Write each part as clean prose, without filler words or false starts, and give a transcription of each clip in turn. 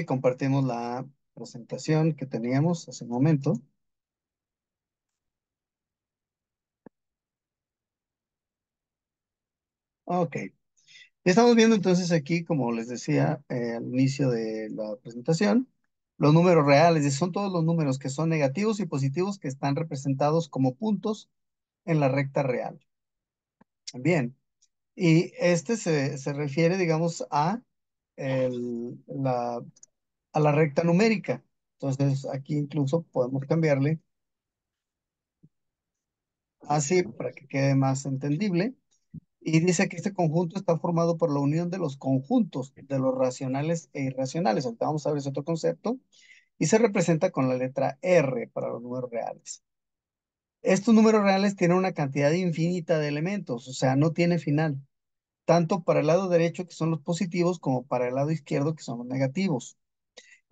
Compartimos la presentación que teníamos hace un momento. Ok. Estamos viendo entonces aquí, como les decía al inicio de la presentación, los números reales. Y son todos los números que son negativos y positivos que están representados como puntos en la recta real. Bien. Y este se refiere, digamos, a a la recta numérica. Entonces, aquí incluso podemos cambiarle así para que quede más entendible. Y dice que este conjunto está formado por la unión de los conjuntos de los racionales e irracionales. Ahorita vamos a ver ese otro concepto. Y se representa con la letra R para los números reales. Estos números reales tienen una cantidad infinita de elementos, o sea, no tiene final, tanto para el lado derecho, que son los positivos, como para el lado izquierdo, que son los negativos.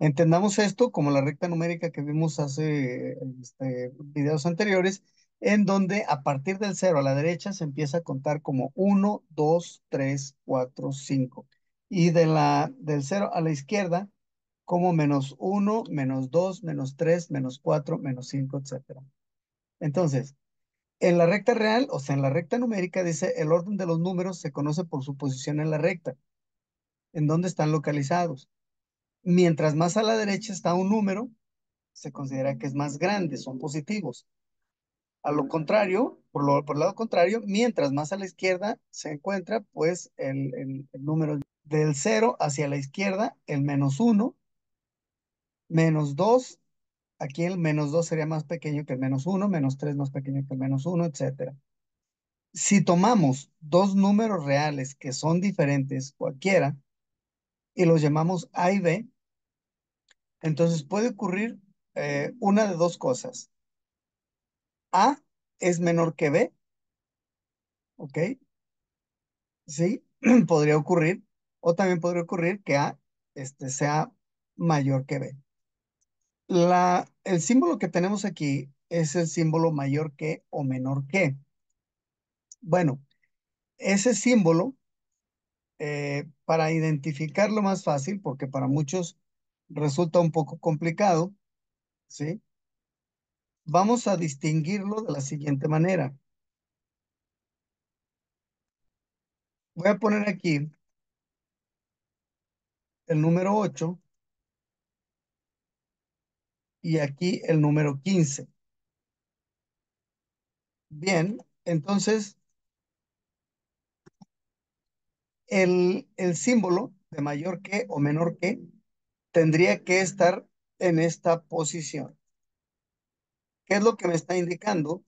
Entendamos esto como la recta numérica que vimos hace videos anteriores, en donde a partir del cero a la derecha se empieza a contar como uno, 2, 3, 4, 5. Y del cero a la izquierda como menos uno, menos 2, menos 3, menos 4, menos 5, etcétera. Entonces, en la recta real, o sea, en la recta numérica, dice, el orden de los números se conoce por su posición en la recta, en donde están localizados. Mientras más a la derecha está un número, se considera que es más grande, son positivos. A lo contrario, por el lado contrario, mientras más a la izquierda se encuentra, pues el número del cero hacia la izquierda, el menos uno, menos 2. Aquí el menos 2 sería más pequeño que el menos uno, menos 3 más pequeño que el menos uno, etcétera. Si tomamos dos números reales que son diferentes, cualquiera, y los llamamos A y B, entonces puede ocurrir una de dos cosas. A es menor que B, ¿ok? Sí, podría ocurrir. O también podría ocurrir que A sea mayor que B. El símbolo que tenemos aquí es el símbolo mayor que o menor que. Bueno, ese símbolo, para identificarlo más fácil, porque para muchos resulta un poco complicado, ¿sí? Vamos a distinguirlo de la siguiente manera. Voy a poner aquí el número 8 y aquí el número 15. Bien, entonces el símbolo de mayor que o menor que tendría que estar en esta posición. ¿Qué es lo que me está indicando?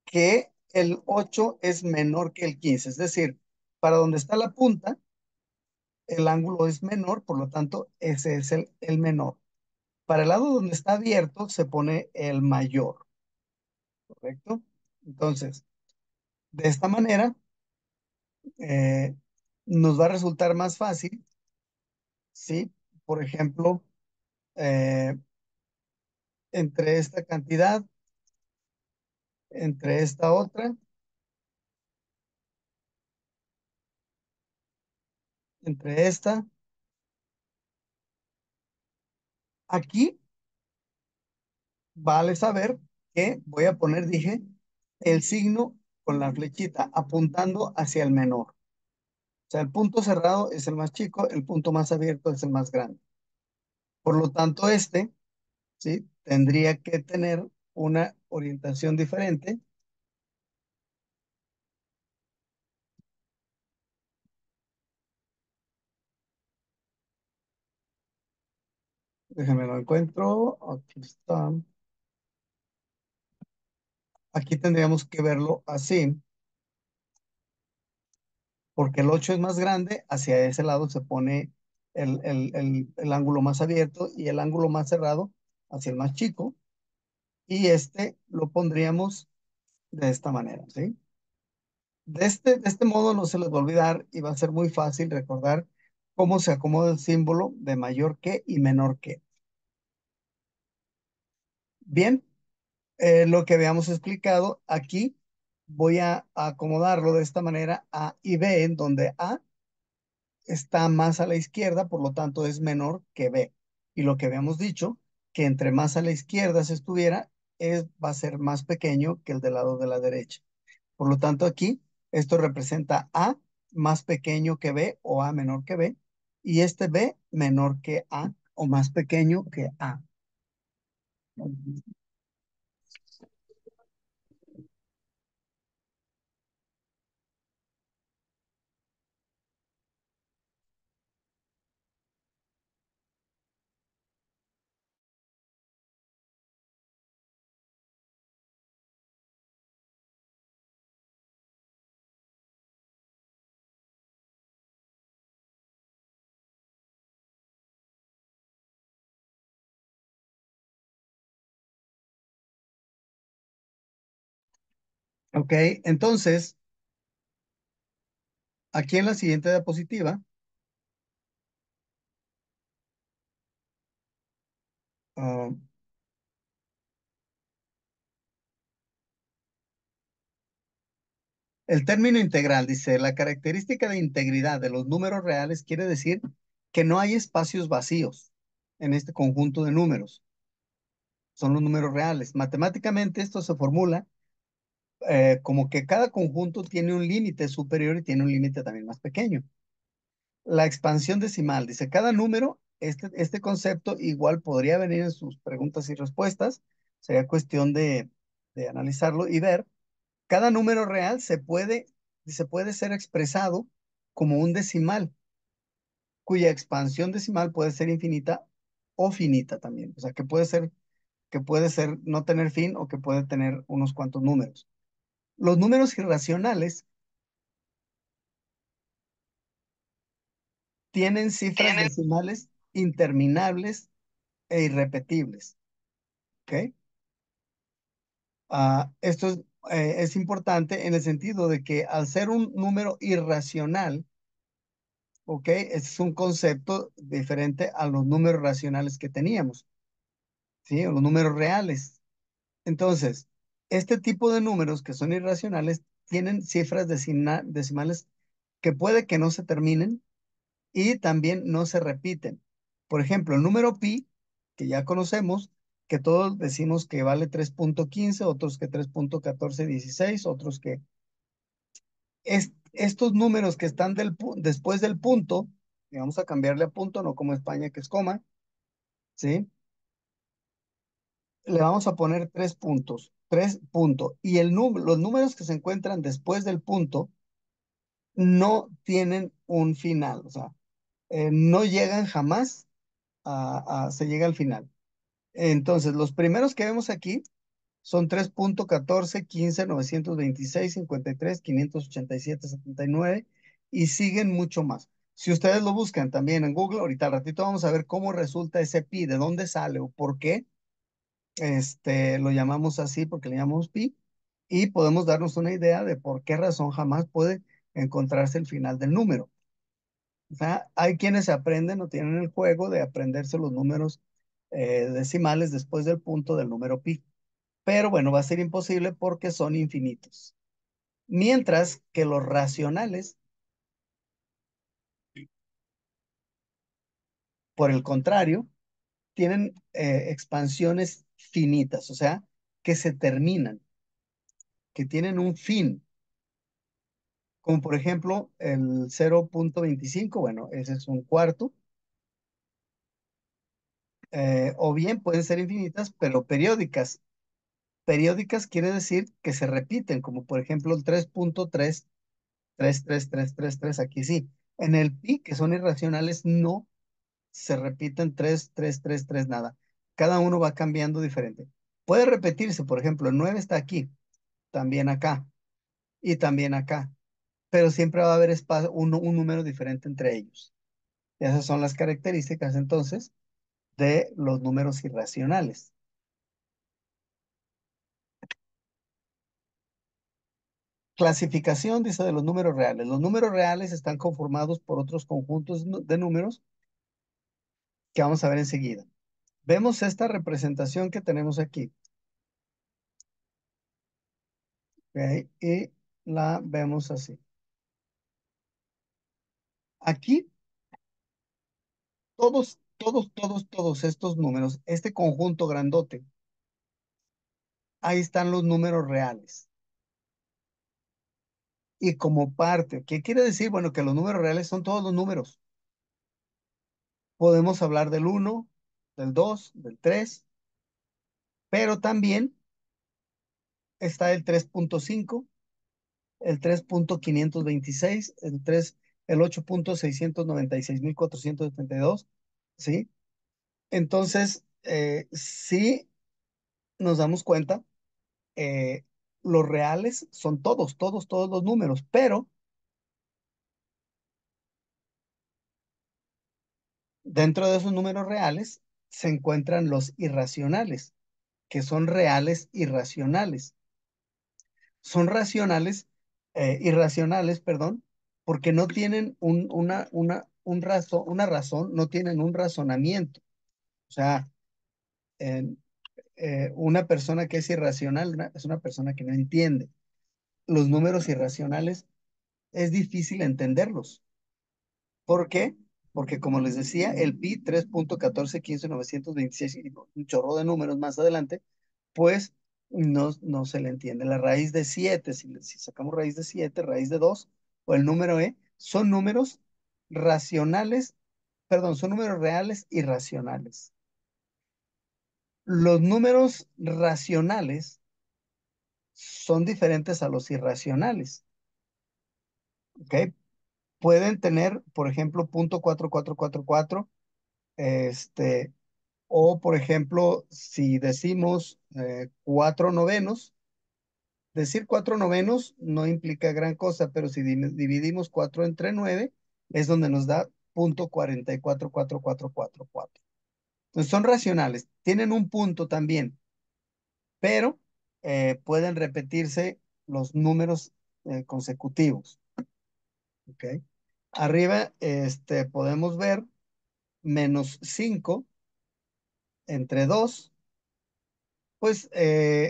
Que el 8 es menor que el 15. Es decir, para donde está la punta, el ángulo es menor, por lo tanto, ese es el menor. Para el lado donde está abierto, se pone el mayor, ¿correcto? Entonces, de esta manera, eh, nos va a resultar más fácil, ¿sí? Por ejemplo, eh, entre esta cantidad, entre esta otra, entre esta, aquí, vale saber que voy a poner, dije, el signo con la flechita apuntando hacia el menor. O sea, el punto cerrado es el más chico, el punto más abierto es el más grande. Por lo tanto, ¿sí? Tendría que tener una orientación diferente. Déjenme lo encuentro. Aquí está. Aquí tendríamos que verlo así, porque el 8 es más grande, hacia ese lado se pone el ángulo más abierto y el ángulo más cerrado hacia el más chico, y este lo pondríamos de esta manera, ¿sí? De este modo no se les va a olvidar y va a ser muy fácil recordar cómo se acomoda el símbolo de mayor que y menor que. Bien, lo que habíamos explicado aquí, voy a acomodarlo de esta manera A y B, en donde A está más a la izquierda, por lo tanto es menor que B. Y lo que habíamos dicho, que entre más a la izquierda se estuviera, va a ser más pequeño que el del lado de la derecha. Por lo tanto, aquí esto representa A más pequeño que B o A menor que B, y este B menor que A o más pequeño que A. Ok, entonces, aquí en la siguiente diapositiva, ah, el término integral dice, la característica de integridad de los números reales quiere decir que no hay espacios vacíos en este conjunto de números. Son los números reales. Matemáticamente esto se formula como que cada conjunto tiene un límite superior y tiene un límite también más pequeño. La expansión decimal dice, cada número, este concepto igual podría venir en sus preguntas y respuestas. Sería cuestión de analizarlo y ver. Cada número real se puede ser expresado como un decimal, cuya expansión decimal puede ser infinita o finita también. O sea, que puede ser no tener fin o que puede tener unos cuantos números. Los números irracionales tienen cifras Tienen. decimales interminables e irrepetibles. ¿Ok? Esto es importante en el sentido de que al ser un número irracional, ¿ok? Este es un concepto diferente a los números racionales que teníamos, ¿sí? O los números reales. Entonces, este tipo de números que son irracionales tienen cifras decimales que puede que no se terminen y también no se repiten. Por ejemplo, el número pi, que ya conocemos, que todos decimos que vale 3.15, otros que 3.1416, otros que estos números que están después del punto, y vamos a cambiarle a punto, no como España que es coma, ¿sí? Le vamos a poner 3 puntos, 3 puntos. Y los números que se encuentran después del punto no tienen un final, o sea, no llegan jamás se llega al final. Entonces, los primeros que vemos aquí son 3.14, 15, 926, 53, 587, 79 y siguen mucho más. Si ustedes lo buscan también en Google, ahorita al ratito vamos a ver cómo resulta ese pi, de dónde sale o por qué lo llamamos así, porque le llamamos pi, y podemos darnos una idea de por qué razón jamás puede encontrarse el final del número. O sea, hay quienes aprenden o tienen el juego de aprenderse los números decimales después del punto del número pi. Pero bueno, va a ser imposible porque son infinitos. Mientras que los racionales, por el contrario, tienen expansiones finitas, o sea, que se terminan, que tienen un fin, como por ejemplo el 0.25, bueno, ese es un cuarto, o bien pueden ser infinitas, pero periódicas. Periódicas quiere decir que se repiten, como por ejemplo el 3.3, 33333, aquí sí. En el pi, que son irracionales, no se repiten 3 3 3 3 nada. Cada uno va cambiando diferente. Puede repetirse, por ejemplo, el 9 está aquí, también acá y también acá, pero siempre va a haber espacio, un número diferente entre ellos. Y esas son las características entonces de los números irracionales. Clasificación, dice, de los números reales. Los números reales están conformados por otros conjuntos de números que vamos a ver enseguida. Vemos esta representación que tenemos aquí, ¿ok? Y la vemos así. Aquí todos estos números, este conjunto grandote, ahí están los números reales. Y como parte, ¿qué quiere decir? Bueno, que los números reales son todos los números. Podemos hablar del uno, del 2, del 3, pero también está el 3.5, el 3.526, el 8.696.472, ¿sí? Entonces, sí nos damos cuenta, eh, los reales son todos los números, pero dentro de esos números reales se encuentran los irracionales, que son reales irracionales. Son racionales, irracionales, perdón, porque no tienen una razón, no tienen un razonamiento. O sea, en- una persona que es irracional es una persona que no entiende. Los números irracionales es difícil entenderlos. ¿Por qué? Porque como les decía, el pi 3.1415.926 y un chorro de números más adelante, pues no se le entiende. La raíz de 7, si sacamos raíz de 7, raíz de 2 o el número e, son números racionales, perdón, son números reales y racionales. Los números racionales son diferentes a los irracionales, ¿ok? Pueden tener, por ejemplo, 0.4444, este, o por ejemplo, si decimos 4 novenos, decir 4 novenos no implica gran cosa, pero si dividimos 4 entre 9, es donde nos da 0.444444. Entonces son racionales, tienen un punto también, pero pueden repetirse los números consecutivos. ¿Ok? Arriba podemos ver -5 entre 2, pues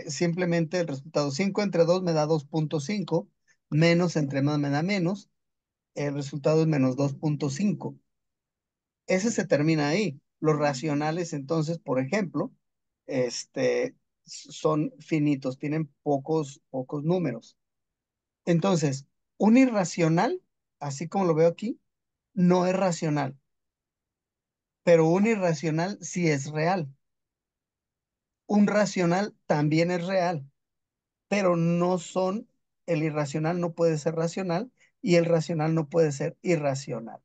simplemente el resultado 5 entre 2 me da 2.5, menos entre más me da menos, el resultado es -2.5. Ese se termina ahí. Los racionales, entonces, por ejemplo, son finitos, tienen pocos números. Entonces, un irracional, así como lo veo aquí, no es racional, pero un irracional sí es real. Un racional también es real, pero no son, el irracional no puede ser racional y el racional no puede ser irracional.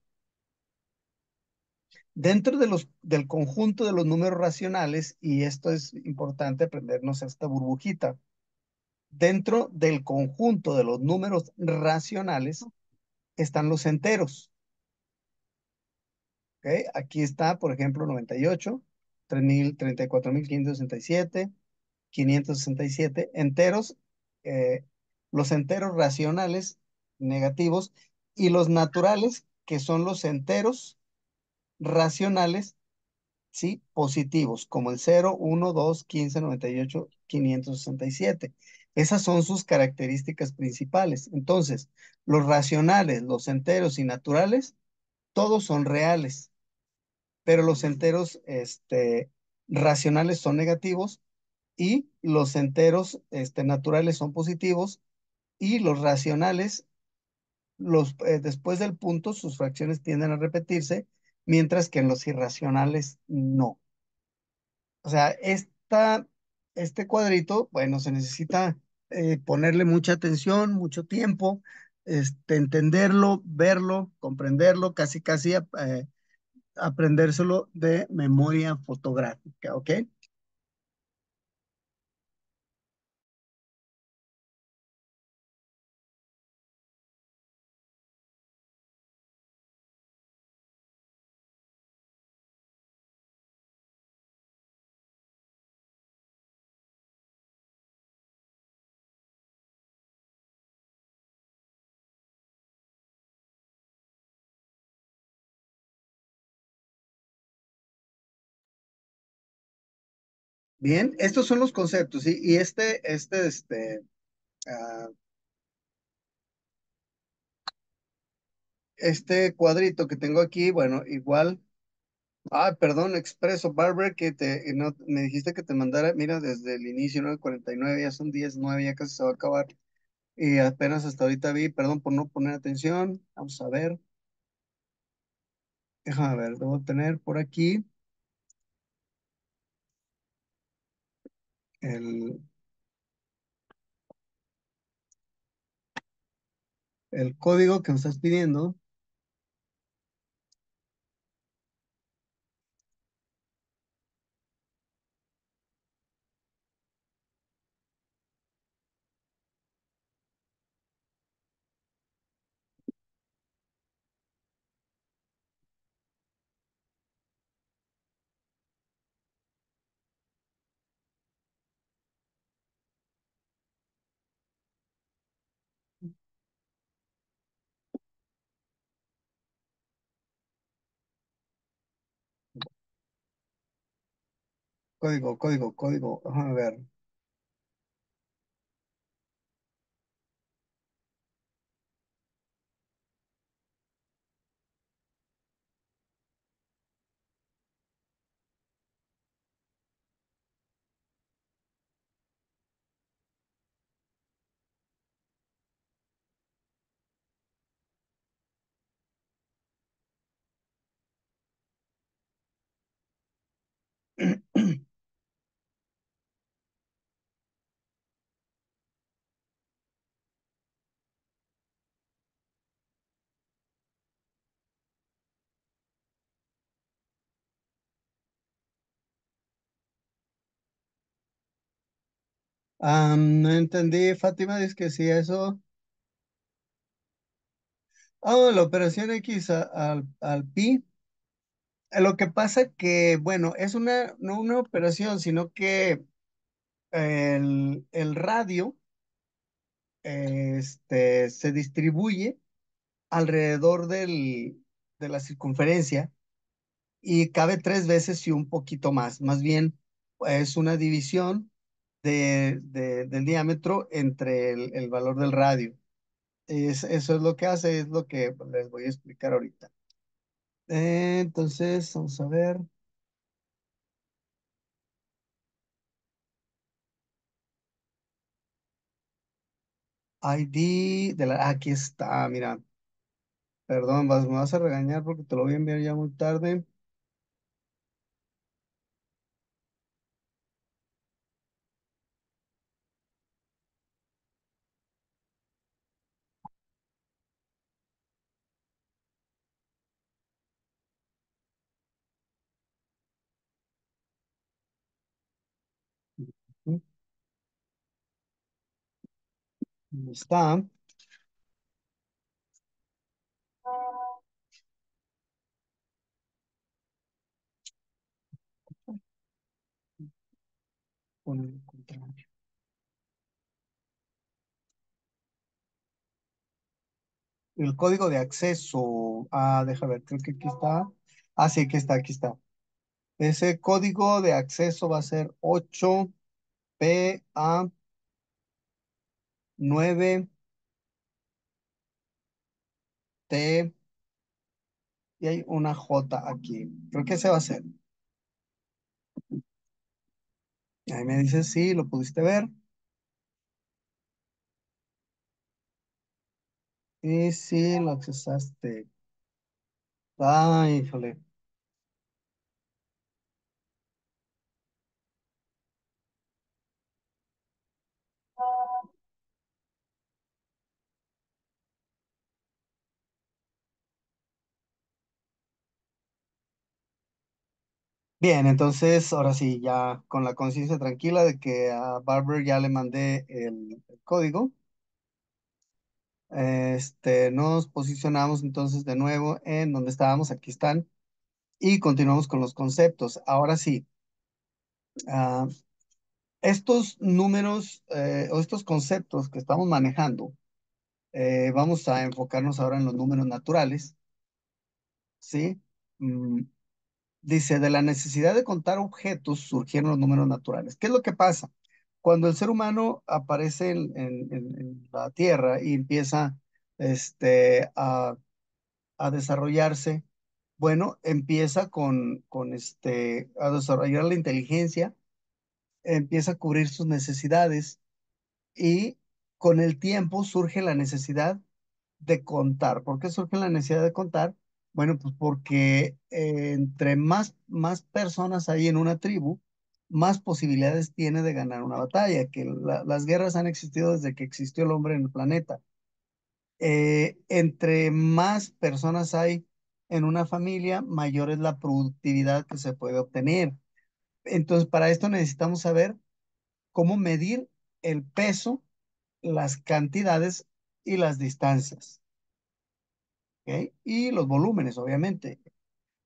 Dentro del conjunto de los números racionales, y esto es importante aprendernos esta burbujita, dentro del conjunto de los números racionales están los enteros. ¿Ok? Aquí está, por ejemplo, 98, 34.567, 567 enteros, eh, los enteros racionales negativos y los naturales, que son los enteros racionales, ¿sí? Positivos, como el 0, 1, 2, 15, 98, 567. Esas son sus características principales. Entonces, los racionales, los enteros y naturales, todos son reales, pero los enteros racionales son negativos y los enteros naturales son positivos y los racionales, después del punto, sus fracciones tienden a repetirse, mientras que en los irracionales no. O sea, este cuadrito, bueno, se necesita ponerle mucha atención, mucho tiempo, entenderlo, verlo, comprenderlo, casi, casi aprendérselo de memoria fotográfica, ¿ok? Bien, estos son los conceptos, ¿sí? Y ah, este cuadrito que tengo aquí, bueno, igual Ah, perdón, expreso, Barbara, no, me dijiste que te mandara, mira, desde el inicio, 9:49, ya son 10:09, ya casi se va a acabar. Y apenas hasta ahorita vi, perdón por no poner atención. Vamos a ver, déjame ver, debo tener por aquí el, el código que me estás pidiendo. Código, déjame ver. No entendí, Fátima, es que sí, eso. Ah, la operación X al pi. Lo que pasa que, bueno, es no una operación, sino que el radio se distribuye alrededor de la circunferencia y cabe 3 veces y un poquito más. Más bien, es una división del diámetro entre el valor del radio. Eso es lo que hace, es lo que les voy a explicar ahorita. Entonces, vamos a ver. ID aquí está, mira. Perdón, me vas a regañar porque te lo voy a enviar ya muy tarde. ¿Dónde está? Con el contrario. El código de acceso. Ah, deja ver, creo que aquí está. Ah, sí, aquí está. Ese código de acceso va a ser 8PA9T y hay una J aquí. Creo que ese va a ser. Ahí me dices, sí, lo pudiste ver. Y sí, lo accesaste. Ay, híjole. Bien, entonces ahora sí, ya con la conciencia tranquila de que a Barber ya le mandé el código, nos posicionamos entonces de nuevo en donde estábamos, aquí están, y continuamos con los conceptos. Ahora sí, ah, estos números o estos conceptos que estamos manejando, vamos a enfocarnos ahora en los números naturales, ¿sí? Mm, Dice, de la necesidad de contar objetos surgieron los números naturales. ¿Qué es lo que pasa? Cuando el ser humano aparece en la Tierra y empieza a desarrollarse, Bueno, empieza a desarrollar la inteligencia, empieza a cubrir sus necesidades y con el tiempo surge la necesidad de contar. ¿Por qué surge la necesidad de contar? Bueno, pues porque entre más personas hay en una tribu, más posibilidades tiene de ganar una batalla, que las guerras han existido desde que existió el hombre en el planeta. Entre más personas hay en una familia, mayor es la productividad que se puede obtener. Entonces, para esto necesitamos saber cómo medir el peso, las cantidades y las distancias, ¿ok? Y los volúmenes, obviamente.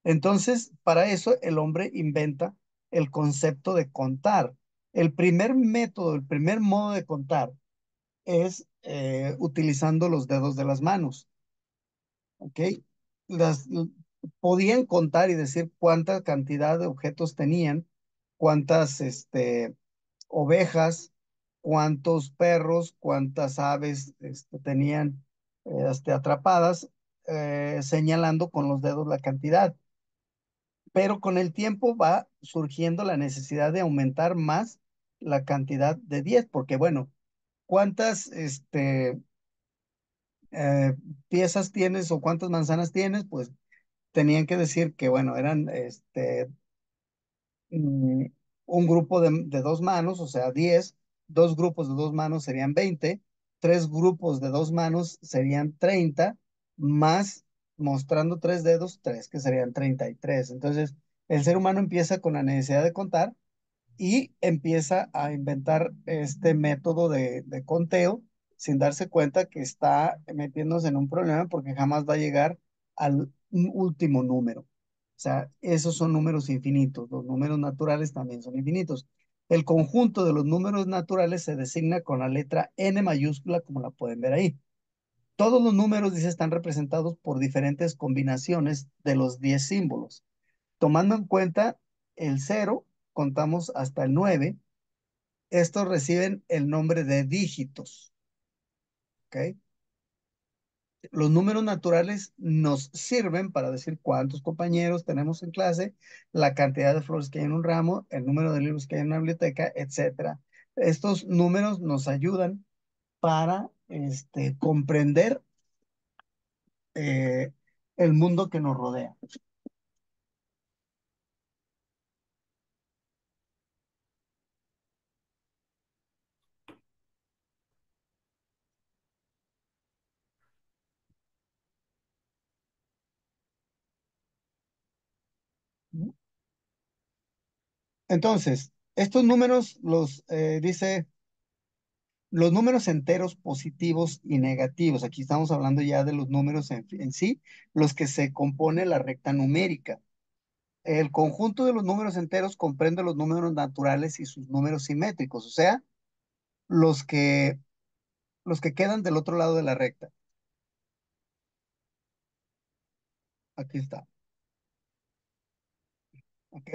Entonces, para eso el hombre inventa el concepto de contar. El primer método, el primer modo de contar es utilizando los dedos de las manos, ¿ok? Las, podían contar y decir cuánta cantidad de objetos tenían, cuántas ovejas, cuántos perros, cuántas aves tenían atrapadas, señalando con los dedos la cantidad. Pero con el tiempo va surgiendo la necesidad de aumentar más la cantidad de 10, porque bueno, ¿cuántas eh, piezas tienes o cuántas manzanas tienes? Pues tenían que decir que, bueno, eran mm, un grupo de dos manos, o sea, 10, dos grupos de dos manos serían 20, tres grupos de dos manos serían 30, más mostrando tres dedos, tres, que serían 33. Entonces, el ser humano empieza con la necesidad de contar y empieza a inventar este método de conteo sin darse cuenta que está metiéndose en un problema porque jamás va a llegar al último número. O sea, esos son números infinitos. Los números naturales también son infinitos. El conjunto de los números naturales se designa con la letra N mayúscula, como la pueden ver ahí. Todos los números, dice, están representados por diferentes combinaciones de los 10 símbolos. Tomando en cuenta el cero, contamos hasta el 9. Estos reciben el nombre de dígitos, ¿ok? Los números naturales nos sirven para decir cuántos compañeros tenemos en clase, la cantidad de flores que hay en un ramo, el número de libros que hay en una biblioteca, etcétera. Estos números nos ayudan para comprender eh, el mundo que nos rodea. Entonces, estos números dice los números enteros positivos y negativos. Aquí estamos hablando ya de los números en sí, los que se compone la recta numérica. El conjunto de los números enteros comprende los números naturales y sus números simétricos, o sea, los que, los que quedan del otro lado de la recta. Aquí está, ¿ok?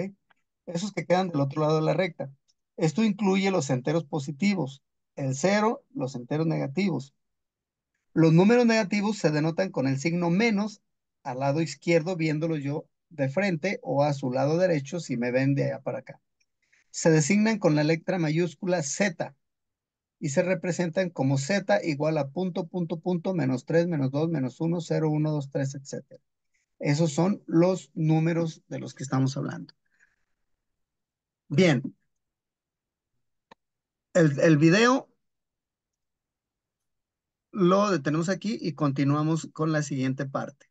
Esos que quedan del otro lado de la recta. Esto incluye los enteros positivos, el cero, los enteros negativos. Los números negativos se denotan con el signo menos al lado izquierdo, viéndolo yo de frente, o a su lado derecho si me ven de allá para acá. Se designan con la letra mayúscula Z y se representan como Z igual a punto, punto, punto, menos 3, menos 2, menos 1, 0, 1, 2, 3, etcétera. Esos son los números de los que estamos hablando. Bien, el video lo detenemos aquí y continuamos con la siguiente parte.